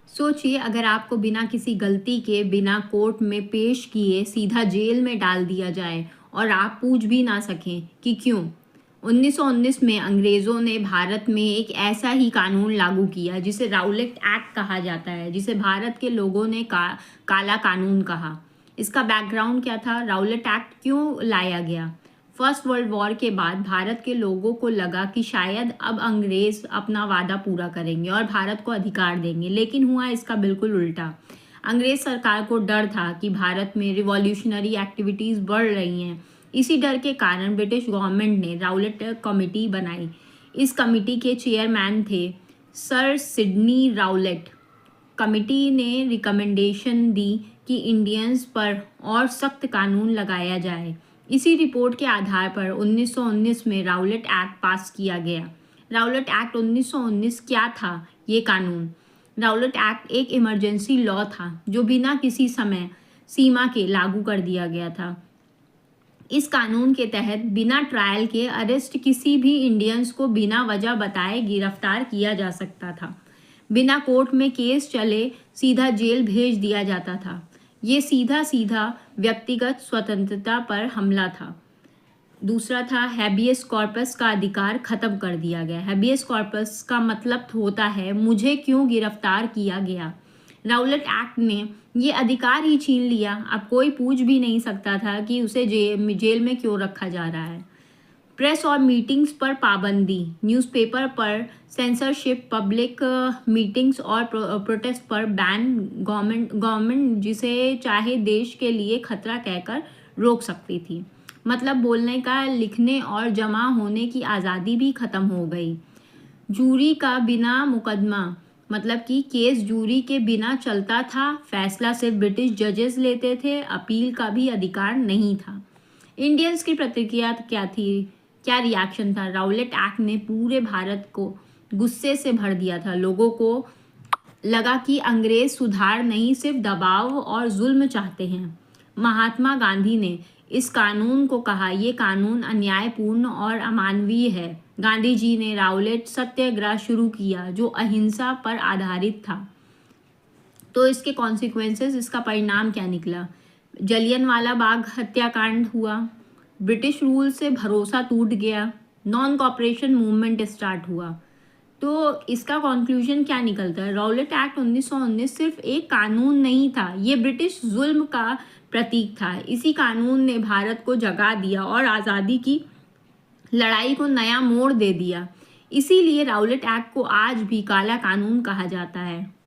सोचिए, अगर आपको बिना किसी गलती के बिना कोर्ट में पेश किए सीधा जेल में डाल दिया जाए और आप पूछ भी ना सकें कि क्यों। 1919 में अंग्रेज़ों ने भारत में एक ऐसा ही कानून लागू किया जिसे राउलेट एक्ट कहा जाता है, जिसे भारत के लोगों ने काला कानून कहा। इसका बैकग्राउंड क्या था? राउलेट एक्ट क्यों लाया गया? फर्स्ट वर्ल्ड वॉर के बाद भारत के लोगों को लगा कि शायद अब अंग्रेज अपना वादा पूरा करेंगे और भारत को अधिकार देंगे, लेकिन हुआ इसका बिल्कुल उल्टा। अंग्रेज सरकार को डर था कि भारत में रिवॉल्यूशनरी एक्टिविटीज़ बढ़ रही हैं। इसी डर के कारण ब्रिटिश गवर्नमेंट ने राउलेट कमेटी बनाई। इस कमेटी के चेयरमैन थे सर सिडनी राउलेट। कमेटी ने रिकमेंडेशन दी कि इंडियंस पर और सख्त कानून लगाया जाए। इसी रिपोर्ट के आधार पर 1919 में राउलेट एक्ट पास किया गया। राउलेट एक्ट 1919 क्या था? ये कानून राउलेट एक्ट एक इमरजेंसी लॉ था जो बिना किसी समय सीमा के लागू कर दिया गया था। इस कानून के तहत बिना ट्रायल के अरेस्ट किसी भी इंडियंस को बिना वजह बताए गिरफ्तार किया जा सकता था। बिना कोर्ट में केस चले सीधा जेल भेज दिया जाता था। ये सीधा सीधा व्यक्तिगत स्वतंत्रता पर हमला था। दूसरा था हैबियस कॉर्पस का अधिकार खत्म कर दिया गया। हैबियस कॉर्पस का मतलब होता है मुझे क्यों गिरफ्तार किया गया। राउलेट एक्ट ने ये अधिकार ही छीन लिया। अब कोई पूछ भी नहीं सकता था कि उसे जेल में क्यों रखा जा रहा है। प्रेस और मीटिंग्स पर पाबंदी, न्यूज़पेपर पर सेंसरशिप, पब्लिक मीटिंग्स और प्रोटेस्ट पर बैन। गवर्नमेंट जिसे चाहे देश के लिए खतरा कहकर रोक सकती थी। मतलब बोलने का, लिखने और जमा होने की आज़ादी भी ख़त्म हो गई। जूरी का बिना मुकदमा, मतलब कि केस जूरी के बिना चलता था। फैसला सिर्फ ब्रिटिश जजेस लेते थे। अपील का भी अधिकार नहीं था। इंडियंस की प्रतिक्रिया क्या थी? क्या रिएक्शन था? राउलेट एक्ट ने पूरे भारत को गुस्से से भर दिया था। लोगों को लगा कि अंग्रेज सुधार नहीं, सिर्फ दबाव और जुल्म चाहते हैं। महात्मा गांधी ने इस कानून को कहा, ये कानून अन्यायपूर्ण और अमानवीय है। गांधी जी ने राउलेट सत्याग्रह शुरू किया जो अहिंसा पर आधारित था। तो इसके कॉन्सिक्वेंसेस, इसका परिणाम क्या निकला? जलियनवाला बाग हत्याकांड हुआ। ब्रिटिश रूल से भरोसा टूट गया। नॉन कॉपरेशन मूवमेंट स्टार्ट हुआ। तो इसका कंक्लूजन क्या निकलता है? राउलेट एक्ट 1919 सिर्फ एक कानून नहीं था, ये ब्रिटिश जुल्म का प्रतीक था। इसी कानून ने भारत को जगा दिया और आज़ादी की लड़ाई को नया मोड़ दे दिया। इसीलिए राउलेट एक्ट को आज भी काला कानून कहा जाता है।